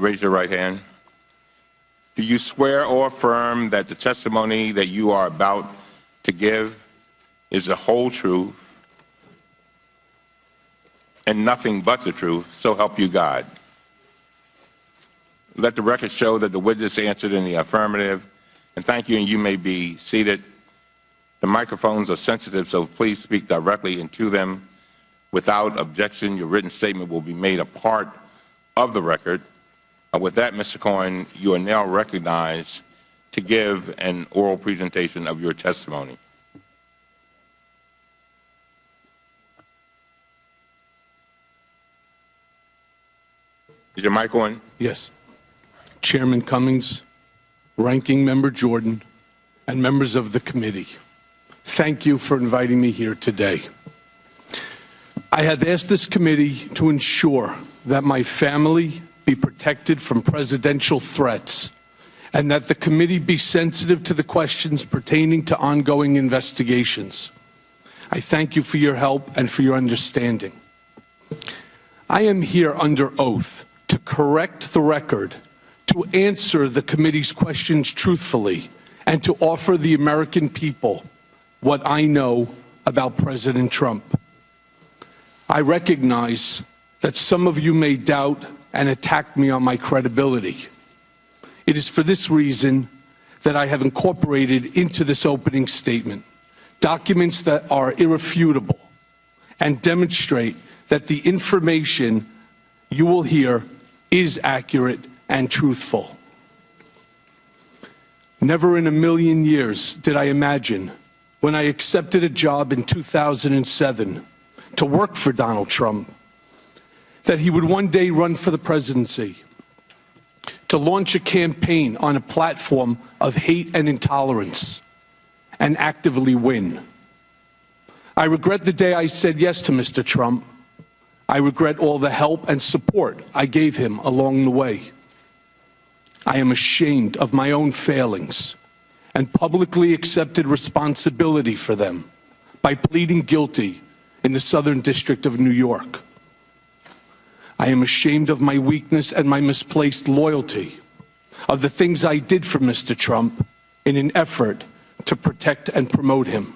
Raise your right hand. Do you swear or affirm that the testimony that you are about to give is the whole truth and nothing but the truth, so help you God? Let the record show that the witness answered in the affirmative. And thank you, and you may be seated. The microphones are sensitive, so please speak directly into them. Without objection, your written statement will be made a part of the record. With that, Mr. Cohen, you are now recognized to give an oral presentation of your testimony. Is your mic on? Yes. Chairman Cummings, Ranking Member Jordan, and members of the committee, thank you for inviting me here today. I have asked this committee to ensure that my family be protected from presidential threats and that the committee be sensitive to the questions pertaining to ongoing investigations. I thank you for your help and for your understanding. I am here under oath to correct the record, to answer the committee's questions truthfully, and to offer the American people what I know about President Trump. I recognize that some of you may doubt and attack me on my credibility. It is for this reason that I have incorporated into this opening statement documents that are irrefutable and demonstrate that the information you will hear is accurate and truthful. Never in a million years did I imagine, when I accepted a job in 2007 to work for Donald Trump, that he would one day run for the presidency, to launch a campaign on a platform of hate and intolerance, and actively win. I regret the day I said yes to Mr. Trump. I regret all the help and support I gave him along the way. I am ashamed of my own failings and publicly accepted responsibility for them by pleading guilty in the Southern District of New York. I am ashamed of my weakness and my misplaced loyalty, of the things I did for Mr. Trump in an effort to protect and promote him.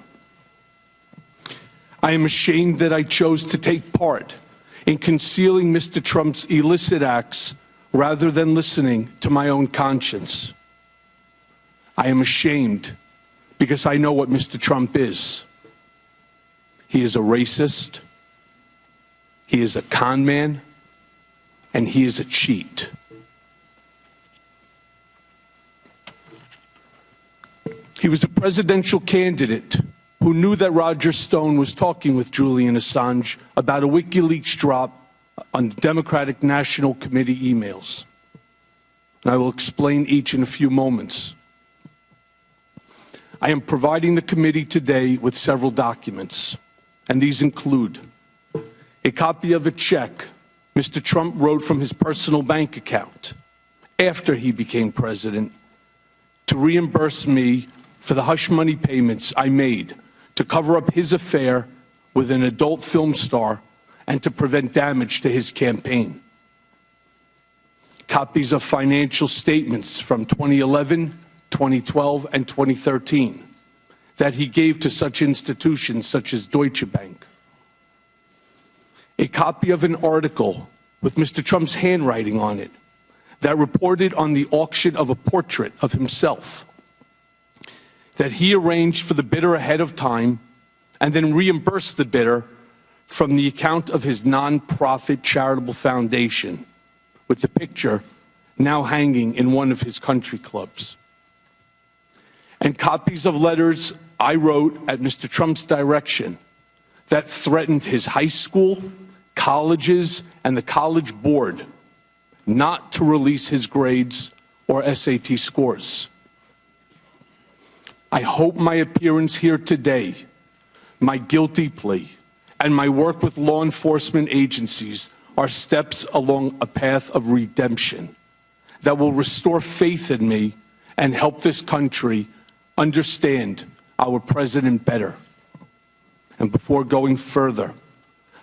I am ashamed that I chose to take part in concealing Mr. Trump's illicit acts rather than listening to my own conscience. I am ashamed because I know what Mr. Trump is. He is a racist, he is a con man, and he is a cheat. He was a presidential candidate who knew that Roger Stone was talking with Julian Assange about a WikiLeaks drop on the Democratic National Committee emails. And I will explain each in a few moments. I am providing the committee today with several documents, and these include a copy of a check Mr. Trump wrote from his personal bank account after he became president to reimburse me for the hush money payments I made to cover up his affair with an adult film star and to prevent damage to his campaign. Copies of financial statements from 2011, 2012, and 2013 that he gave to such institutions such as Deutsche Bank. A copy of an article with Mr. Trump's handwriting on it that reported on the auction of a portrait of himself that he arranged for the bidder ahead of time and then reimbursed the bidder from the account of his nonprofit charitable foundation, with the picture now hanging in one of his country clubs. And copies of letters I wrote at Mr. Trump's direction that threatened his high school, colleges, and the college board not to release his grades or SAT scores. I hope my appearance here today, my guilty plea, and my work with law enforcement agencies are steps along a path of redemption that will restore faith in me and help this country understand our president better. And before going further,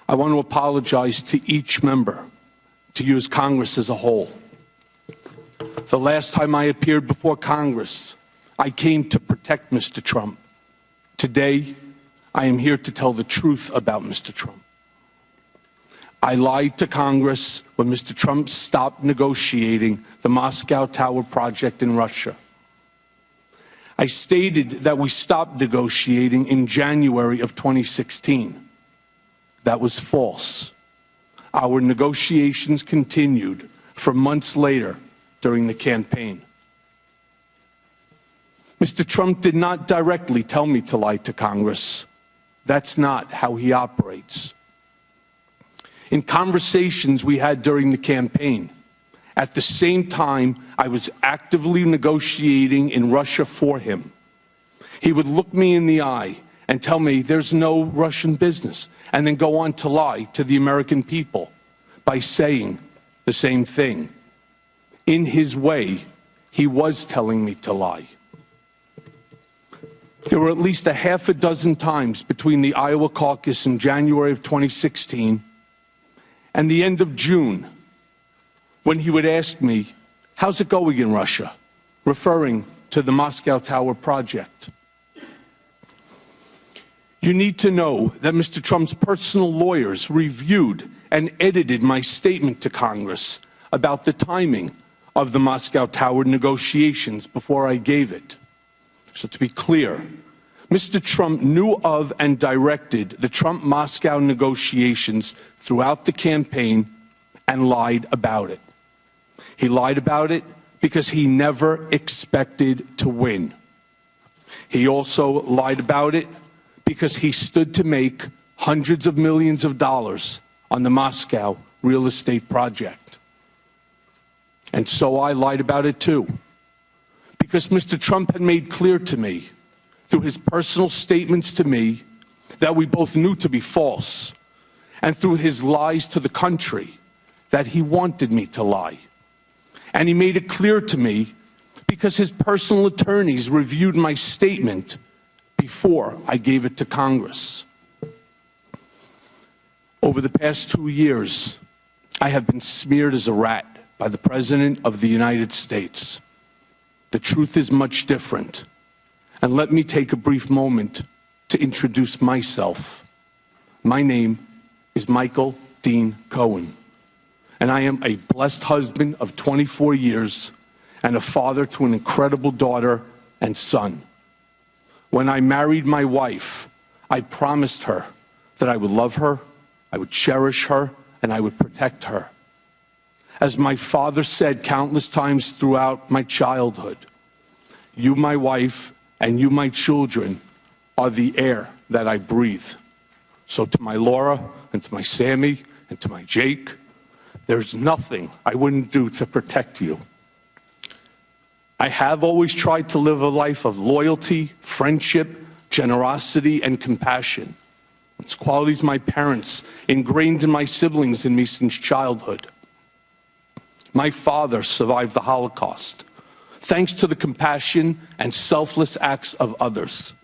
I want to apologize to each member, to you as Congress as a whole, The last time I appeared before Congress, I came to protect Mr. Trump. Today, I am here to tell the truth about Mr. Trump. I lied to Congress when Mr. Trump stopped negotiating the Moscow Tower project in Russia. I stated that we stopped negotiating in January of 2016. That was false. Our negotiations continued for months later during the campaign. Mr. Trump did not directly tell me to lie to Congress. That's not how he operates. In conversations we had during the campaign, at the same time I was actively negotiating in Russia for him, he would look me in the eye and tell me there's no Russian business, and then go on to lie to the American people by saying the same thing. In his way, he was telling me to lie. There were at least a half a dozen times between the Iowa caucus in January of 2016 and the end of June when he would ask me, "How's it going in Russia?" referring to the Moscow Tower project. You need to know that Mr. Trump's personal lawyers reviewed and edited my statement to Congress about the timing of the Moscow Tower negotiations before I gave it. So to be clear, Mr. Trump knew of and directed the Trump-Moscow negotiations throughout the campaign and lied about it. He lied about it because he never expected to win. He also lied about it because he stood to make hundreds of millions of dollars on the Moscow real estate project. And so I lied about it too, because Mr. Trump had made clear to me, through his personal statements to me, that we both knew to be false, and through his lies to the country, that he wanted me to lie. And he made it clear to me because his personal attorneys reviewed my statement before I gave it to Congress. Over the past 2 years, I have been smeared as a rat by the President of the United States. The truth is much different. And let me take a brief moment to introduce myself. My name is Michael Dean Cohen, and I am a blessed husband of 24 years and a father to an incredible daughter and son. When I married my wife, I promised her that I would love her, I would cherish her, and I would protect her. As my father said countless times throughout my childhood, you, my wife, and you, my children, are the air that I breathe. So to my Laura, and to my Sammy, and to my Jake, there's nothing I wouldn't do to protect you. I have always tried to live a life of loyalty, friendship, generosity, and compassion. It's qualities my parents ingrained in my siblings and me since childhood. My father survived the Holocaust, thanks to the compassion and selfless acts of others.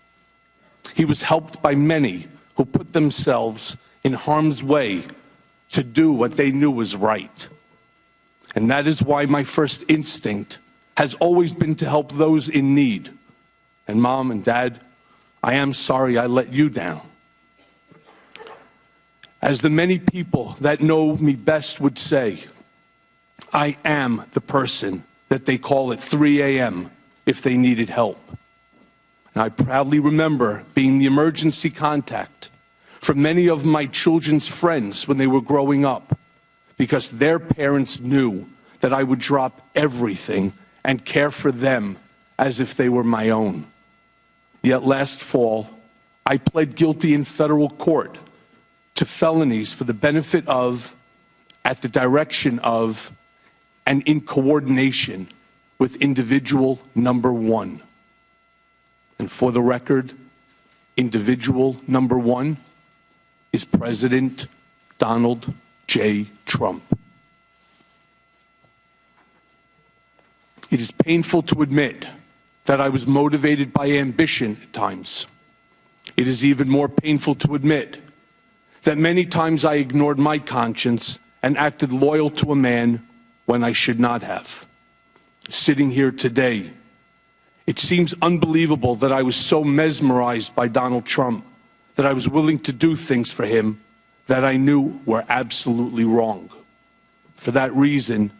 He was helped by many who put themselves in harm's way to do what they knew was right. And that is why my first instinct has always been to help those in need. And Mom and Dad, I am sorry I let you down. As the many people that know me best would say, I am the person that they call at 3 a.m. if they needed help. And I proudly remember being the emergency contact for many of my children's friends when they were growing up, because their parents knew that I would drop everything and care for them as if they were my own. Yet last fall, I pled guilty in federal court to felonies for the benefit of, at the direction of, and in coordination with individual number one. And for the record, individual number one is President Donald J. Trump. It is painful to admit that I was motivated by ambition at times. It is even more painful to admit that many times I ignored my conscience and acted loyal to a man when I should not have. sitting here today, it seems unbelievable that I was so mesmerized by Donald Trump that I was willing to do things for him that I knew were absolutely wrong. For that reason,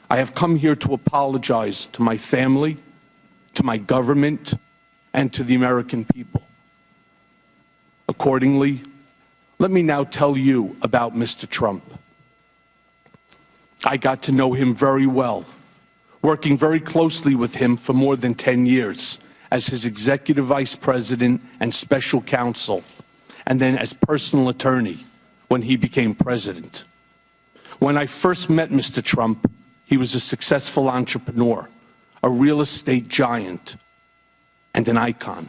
I have come here to apologize to my family, to my government, and to the American people. Accordingly, let me now tell you about Mr. Trump. I got to know him very well, working very closely with him for more than 10 years as his executive vice president and special counsel, and then as personal attorney when he became president. When I first met Mr. Trump, he was a successful entrepreneur, a real estate giant, and an icon.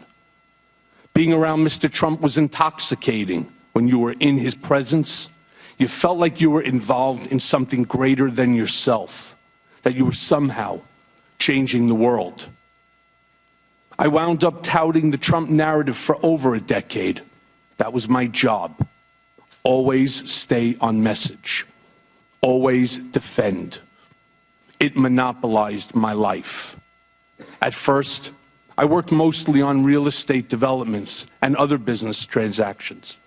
Being around Mr. Trump was intoxicating. When you were in his presence, you felt like you were involved in something greater than yourself, that you were somehow changing the world. I wound up touting the Trump narrative for over a decade. That was my job. Always stay on message. Always defend. It monopolized my life. At first, I worked mostly on real estate developments and other business transactions.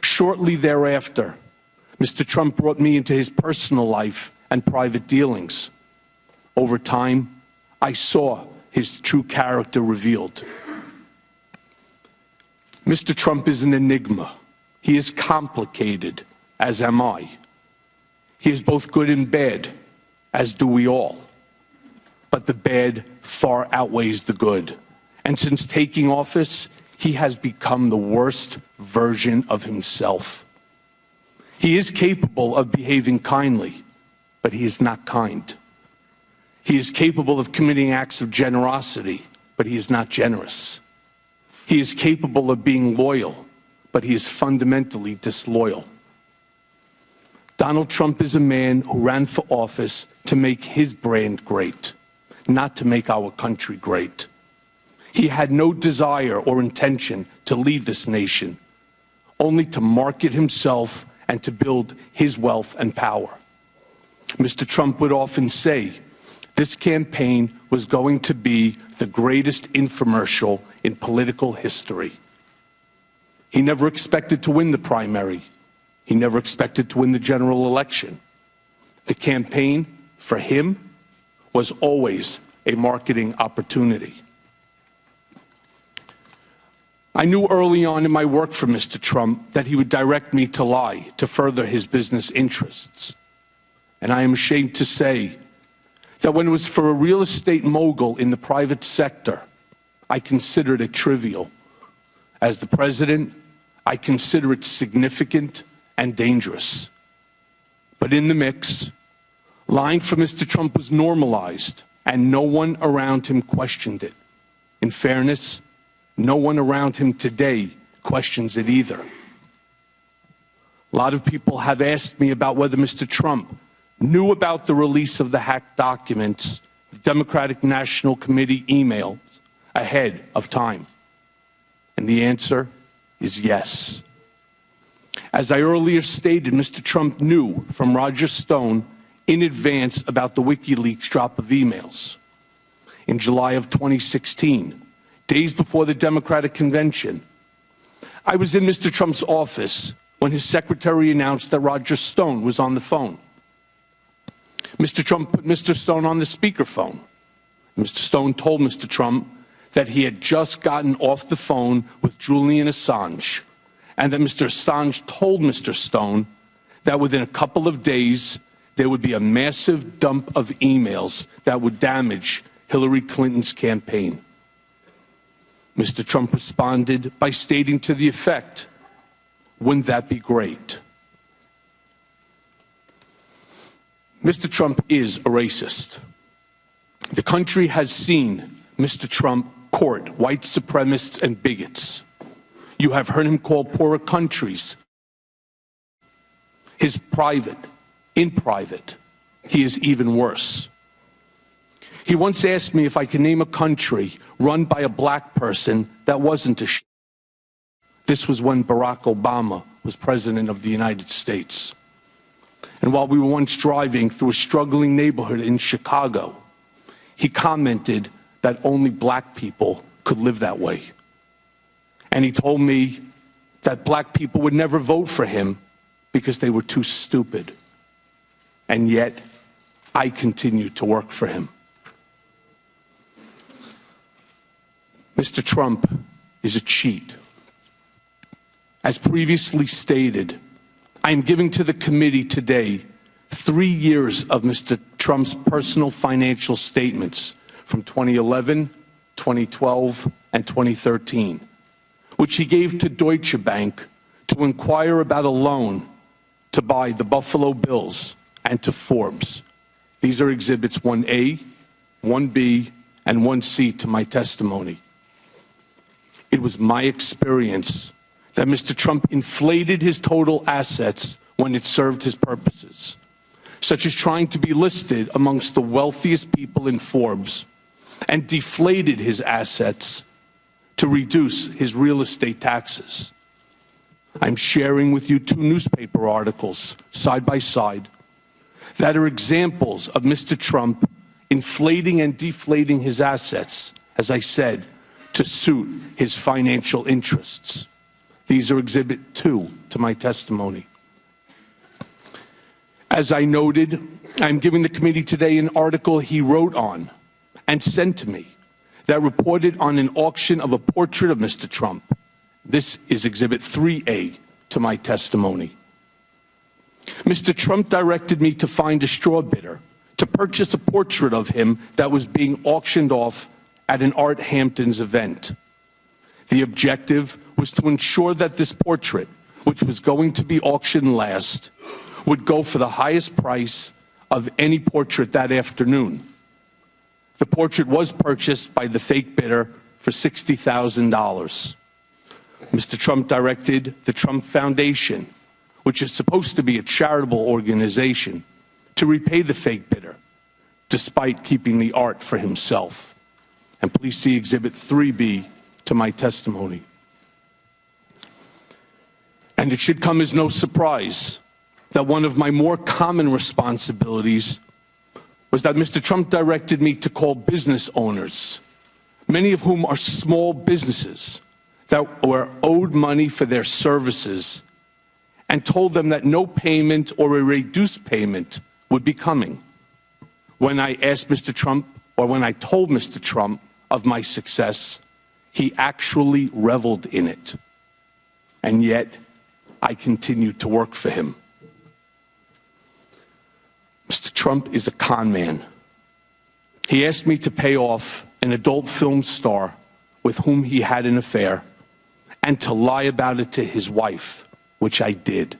Shortly thereafter, Mr. Trump brought me into his personal life and private dealings. Over time, I saw his true character revealed. Mr. Trump is an enigma. He is complicated, as am I. He is both good and bad, as do we all. But the bad far outweighs the good. And since taking office, he has become the worst version of himself. He is capable of behaving kindly, but he is not kind. He is capable of committing acts of generosity, but he is not generous. He is capable of being loyal, but he is fundamentally disloyal. Donald Trump is a man who ran for office to make his brand great, not to make our country great. He had no desire or intention to lead this nation, only to market himself and to build his wealth and power. Mr. Trump would often say, this campaign was going to be the greatest infomercial in political history. He never expected to win the primary. He never expected to win the general election. The campaign, for him, was always a marketing opportunity. I knew early on in my work for Mr. Trump that he would direct me to lie to further his business interests. And I am ashamed to say that when it was for a real estate mogul in the private sector, I considered it trivial. As the president, I consider it significant and dangerous. But in the mix, lying for Mr. Trump was normalized, and no one around him questioned it. In fairness, no one around him today questions it either. A lot of people have asked me about whether Mr. Trump knew about the release of the hacked documents, the Democratic National Committee emails, ahead of time. And the answer is yes. As I earlier stated, Mr. Trump knew from Roger Stone in advance about the WikiLeaks drop of emails. In July of 2016, days before the Democratic convention, I was in Mr. Trump's office when his secretary announced that Roger Stone was on the phone. Mr. Trump put Mr. Stone on the speakerphone. Mr. Stone told Mr. Trump that he had just gotten off the phone with Julian Assange, and that Mr. Assange told Mr. Stone that within a couple of days, there would be a massive dump of emails that would damage Hillary Clinton's campaign. Mr. Trump responded by stating to the effect, "Wouldn't that be great?" Mr. Trump is a racist. The country has seen Mr. Trump court white supremacists and bigots. You have heard him call poorer countries. In private, he is even worse. He once asked me if I could name a country run by a black person that wasn't a shit. This was when Barack Obama was president of the United States. And while we were once driving through a struggling neighborhood in Chicago, he commented that only black people could live that way. And he told me that black people would never vote for him because they were too stupid. And yet, I continued to work for him. Mr. Trump is a cheat. As previously stated, I am giving to the committee today 3 years of Mr. Trump's personal financial statements from 2011, 2012, and 2013, which he gave to Deutsche Bank to inquire about a loan to buy the Buffalo Bills and to Forbes. These are Exhibits 1A, 1B, and 1C to my testimony. It was my experience that Mr. Trump inflated his total assets when it served his purposes, such as trying to be listed amongst the wealthiest people in Forbes, and deflated his assets to reduce his real estate taxes. I'm sharing with you 2 newspaper articles, side by side, that are examples of Mr. Trump inflating and deflating his assets, as I said, to suit his financial interests. These are Exhibit 2 to my testimony. As I noted, I'm giving the committee today an article he wrote on and sent to me that reported on an auction of a portrait of Mr. Trump. This is Exhibit 3A to my testimony. Mr. Trump directed me to find a straw bidder to purchase a portrait of him that was being auctioned off at an Art Hamptons event. The objective was to ensure that this portrait, which was going to be auctioned last, would go for the highest price of any portrait that afternoon. The portrait was purchased by the fake bidder for $60,000. Mr. Trump directed the Trump Foundation, which is supposed to be a charitable organization, to repay the fake bidder, despite keeping the art for himself. And please see Exhibit 3B to my testimony. And it should come as no surprise that one of my more common responsibilities was that Mr. Trump directed me to call business owners, many of whom are small businesses that were owed money for their services, and told them that no payment or a reduced payment would be coming. When I asked Mr. Trump, or when I told Mr. Trump of my success, he actually reveled in it. And yet, I continued to work for him. Mr. Trump is a con man. He asked me to pay off an adult film star with whom he had an affair and to lie about it to his wife, which I did.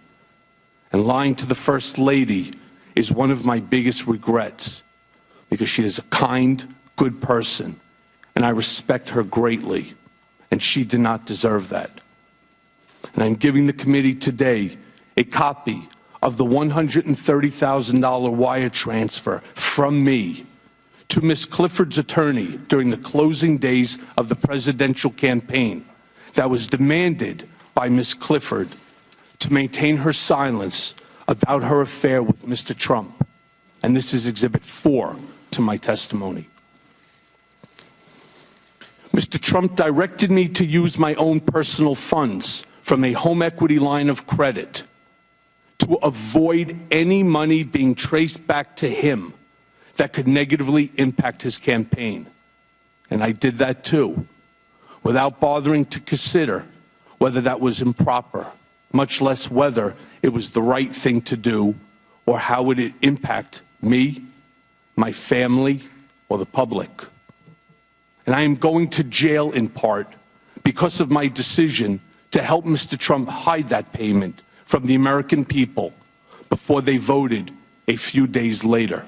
And lying to the First Lady is one of my biggest regrets because she is a kind, good person, and I respect her greatly, and she did not deserve that. And I'm giving the committee today a copy of the $130,000 wire transfer from me to Ms. Clifford's attorney during the closing days of the presidential campaign that was demanded by Ms. Clifford to maintain her silence about her affair with Mr. Trump. And this is Exhibit 4 to my testimony. Mr. Trump directed me to use my own personal funds from a home equity line of credit to avoid any money being traced back to him that could negatively impact his campaign. And I did that too, without bothering to consider whether that was improper, much less whether it was the right thing to do or how would it impact me, my family, or the public. And I am going to jail in part because of my decision to help Mr. Trump hide that payment from the American people before they voted a few days later.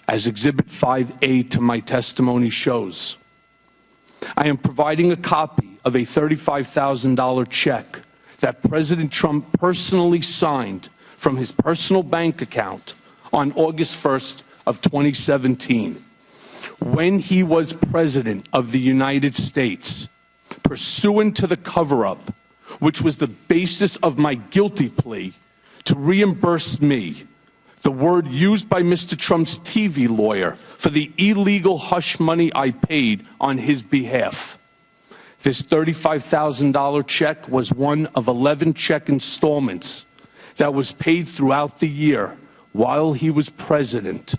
As Exhibit 5A to my testimony shows, I am providing a copy of a $35,000 check that President Trump personally signed from his personal bank account on August 1st of 2017, when he was President of the United States, pursuant to the cover-up, which was the basis of my guilty plea to reimburse me the word used by Mr. Trump's TV lawyer for the illegal hush money I paid on his behalf. This $35,000 check was one of 11 check installments that was paid throughout the year while he was president.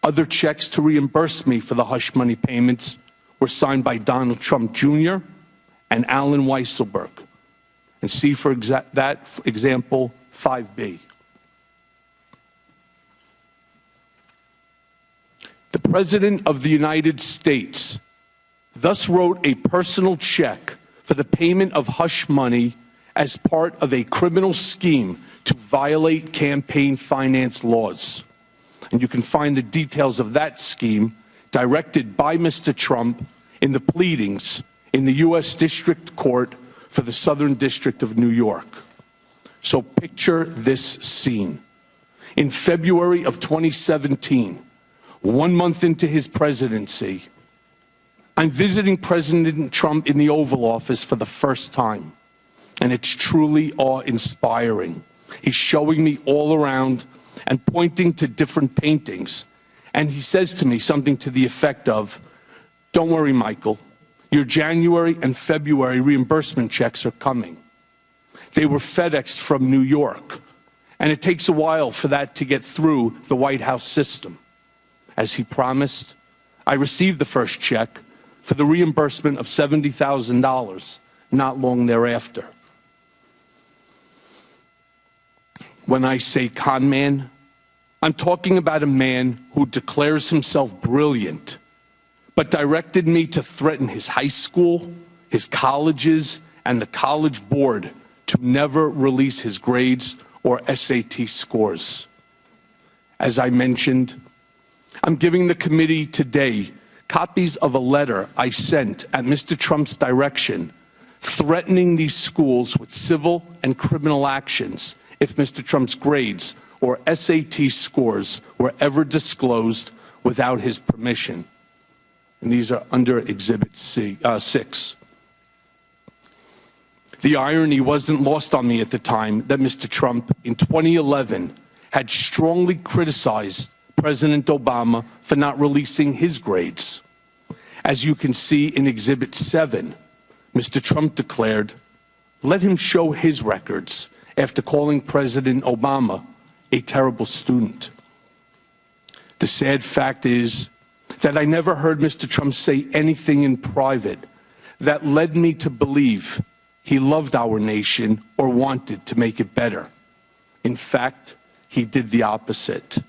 Other checks to reimburse me for the hush money payments were signed by Donald Trump Jr. and Alan Weisselberg. And see for example 5B. The President of the United States thus wrote a personal check for the payment of hush money as part of a criminal scheme to violate campaign finance laws. And you can find the details of that scheme directed by Mr. Trump in the pleadings in the U.S. District Court for the Southern District of New York. So picture this scene. In February of 2017, 1 month into his presidency, I'm visiting President Trump in the Oval Office for the first time, and it's truly awe-inspiring. He's showing me all around and pointing to different paintings, and he says to me something to the effect of, "Don't worry, Michael, your January and February reimbursement checks are coming." They were FedExed from New York, and it takes a while for that to get through the White House system. As he promised, I received the first check for the reimbursement of $70,000 not long thereafter. When I say con man, I'm talking about a man who declares himself brilliant, but directed me to threaten his high school, his colleges, and the college board to never release his grades or SAT scores. As I mentioned, I'm giving the committee today copies of a letter I sent at Mr. Trump's direction, threatening these schools with civil and criminal actions if Mr. Trump's grades or SAT scores were ever disclosed without his permission. And these are under Exhibit 6. The irony wasn't lost on me at the time that Mr. Trump, in 2011, had strongly criticized President Obama for not releasing his grades. As you can see in Exhibit 7, Mr. Trump declared, "Let him show his records," after calling President Obama a terrible student. The sad fact is that I never heard Mr. Trump say anything in private that led me to believe he loved our nation or wanted to make it better. In fact, he did the opposite.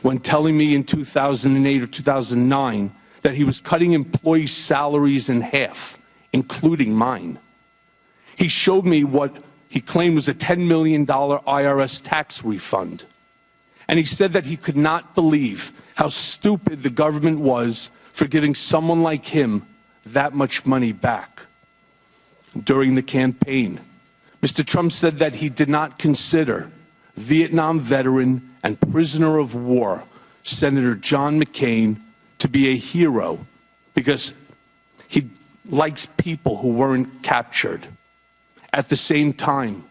When telling me in 2008 or 2009 that he was cutting employees' salaries in half, including mine, he showed me what he claimed was a $10 million IRS tax refund. And he said that he could not believe how stupid the government was for giving someone like him that much money back. During the campaign, Mr. Trump said that he did not consider Vietnam veteran and prisoner of war Senator John McCain to be a hero because he likes people who weren't captured. At the same time,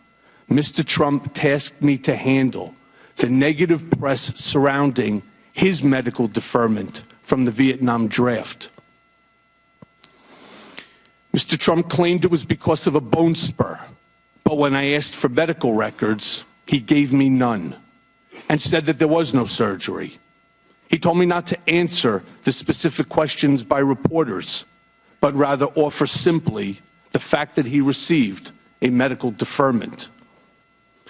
Mr. Trump tasked me to handle the negative press surrounding his medical deferment from the Vietnam draft. Mr. Trump claimed it was because of a bone spur, but when I asked for medical records, he gave me none and said that there was no surgery. He told me not to answer the specific questions by reporters, but rather offer simply the fact that he received a medical deferment.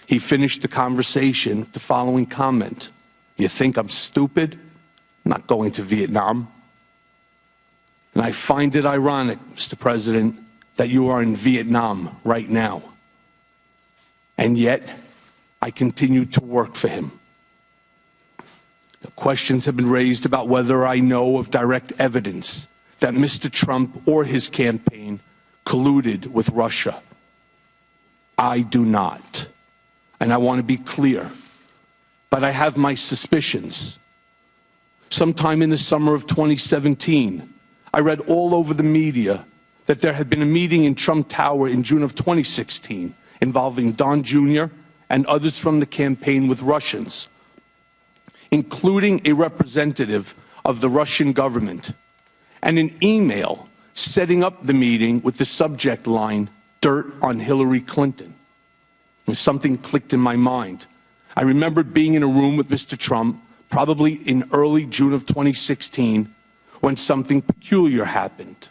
He finished the conversation with the following comment: "You think I'm stupid? I'm not going to Vietnam." And I find it ironic, Mr. President, that you are in Vietnam right now. And yet, I continue to work for him. Questions have been raised about whether I know of direct evidence that Mr. Trump or his campaign colluded with Russia. I do not. And I want to be clear, but I have my suspicions. Sometime in the summer of 2017, I read all over the media that there had been a meeting in Trump Tower in June of 2016 involving Don Jr. and others from the campaign with Russians including a representative of the Russian government, and an email setting up the meeting with the subject line, "Dirt on Hillary Clinton." And something clicked in my mind. I remember being in a room with Mr. Trump, probably in early June of 2016, when something peculiar happened.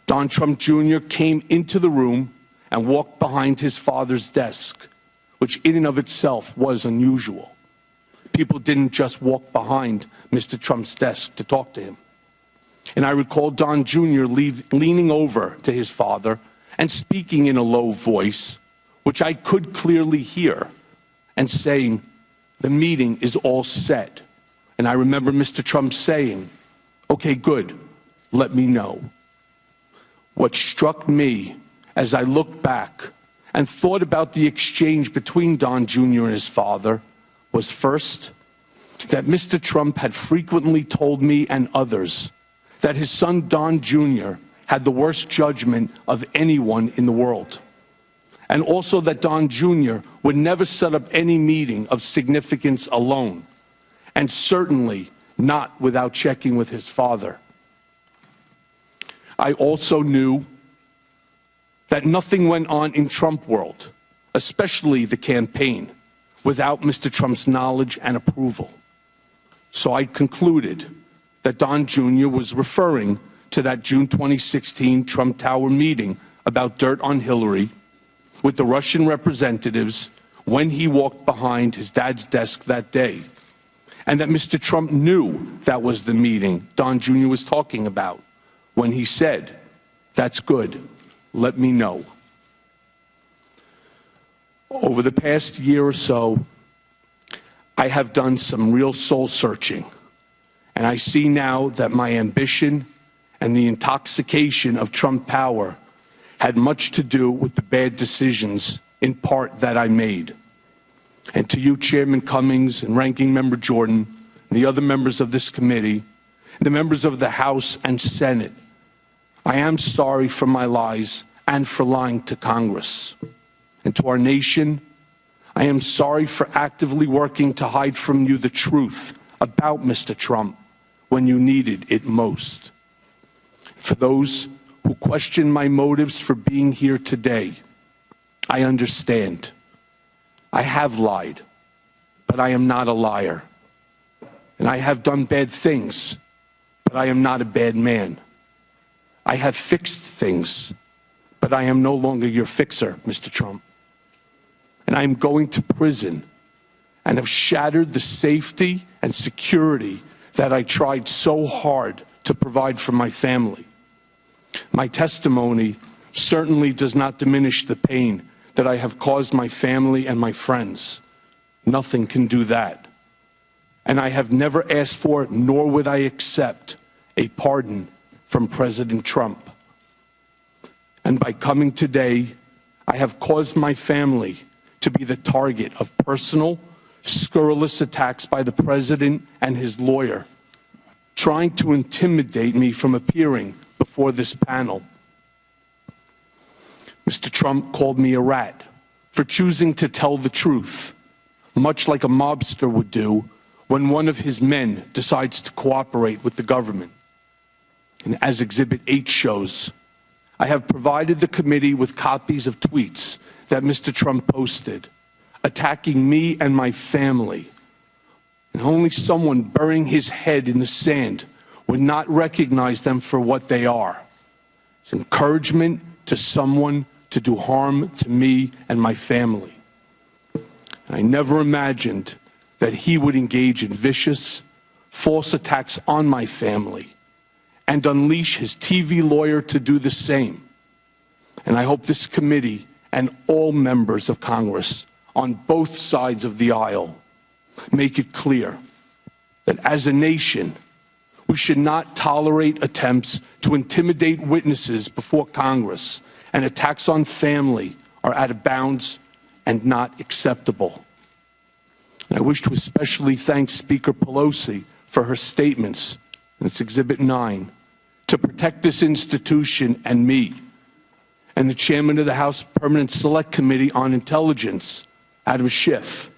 Don Trump Jr. came into the room and walked behind his father's desk, which in and of itself was unusual. People didn't just walk behind Mr. Trump's desk to talk to him. And I recall Don Jr. leaning over to his father and speaking in a low voice, which I could clearly hear, and saying, "The meeting is all set." And I remember Mr. Trump saying, "Okay, good, let me know." What struck me as I looked back and thought about the exchange between Don Jr. and his father was, first, that Mr. Trump had frequently told me and others that his son Don Jr. had the worst judgment of anyone in the world, and also that Don Jr. would never set up any meeting of significance alone, and certainly not without checking with his father. I also knew that nothing went on in Trump world, especially the campaign, without Mr. Trump's knowledge and approval. So I concluded that Don Jr. was referring to that June 2016 Trump Tower meeting about dirt on Hillary with the Russian representatives when he walked behind his dad's desk that day, and that Mr. Trump knew that was the meeting Don Jr. was talking about when he said, "That's good, let me know." Over the past year or so, I have done some real soul searching, and I see now that my ambition and the intoxication of Trump power had much to do with the bad decisions, in part, that I made. And to you, Chairman Cummings and Ranking Member Jordan, and the other members of this committee, the members of the House and Senate, I am sorry for my lies and for lying to Congress. And to our nation, I am sorry for actively working to hide from you the truth about Mr. Trump when you needed it most. For those who question my motives for being here today, I understand. I have lied, but I am not a liar. And I have done bad things, but I am not a bad man. I have fixed things, but I am no longer your fixer, Mr. Trump. And I am going to prison and have shattered the safety and security that I tried so hard to provide for my family. My testimony certainly does not diminish the pain that I have caused my family and my friends. Nothing can do that. And I have never asked for, nor would I accept, a pardon from President Trump. And by coming today, I have caused my family to be the target of personal, scurrilous attacks by the president and his lawyer, trying to intimidate me from appearing before this panel. Mr. Trump called me a rat for choosing to tell the truth, much like a mobster would do when one of his men decides to cooperate with the government. And as Exhibit 8 shows, I have provided the committee with copies of tweets that Mr. Trump posted, attacking me and my family. And only someone burying his head in the sand would not recognize them for what they are. It's encouragement to someone to do harm to me and my family. And I never imagined that he would engage in vicious, false attacks on my family and unleash his TV lawyer to do the same. And I hope this committee and all members of Congress on both sides of the aisle make it clear that as a nation, we should not tolerate attempts to intimidate witnesses before Congress, and attacks on family are out of bounds and not acceptable. And I wish to especially thank Speaker Pelosi for her statements, and it's Exhibit 9, to protect this institution and me, and the chairman of the House Permanent Select Committee on Intelligence, Adam Schiff,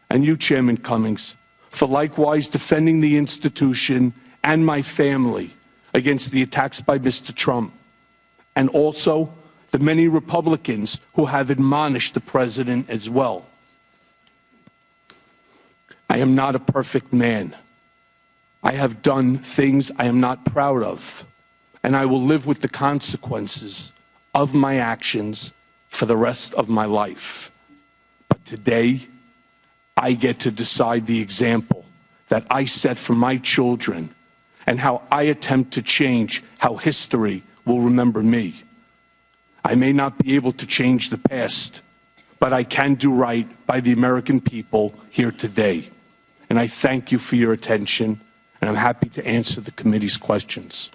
and you, Chairman Cummings, for likewise defending the institution and my family against the attacks by Mr. Trump, and also the many Republicans who have admonished the president as well. I am not a perfect man. I have done things I am not proud of, and I will live with the consequences of my actions for the rest of my life. But today, I get to decide the example that I set for my children and how I attempt to change how history will remember me. I may not be able to change the past, but I can do right by the American people here today. And I thank you for your attention, and I'm happy to answer the committee's questions.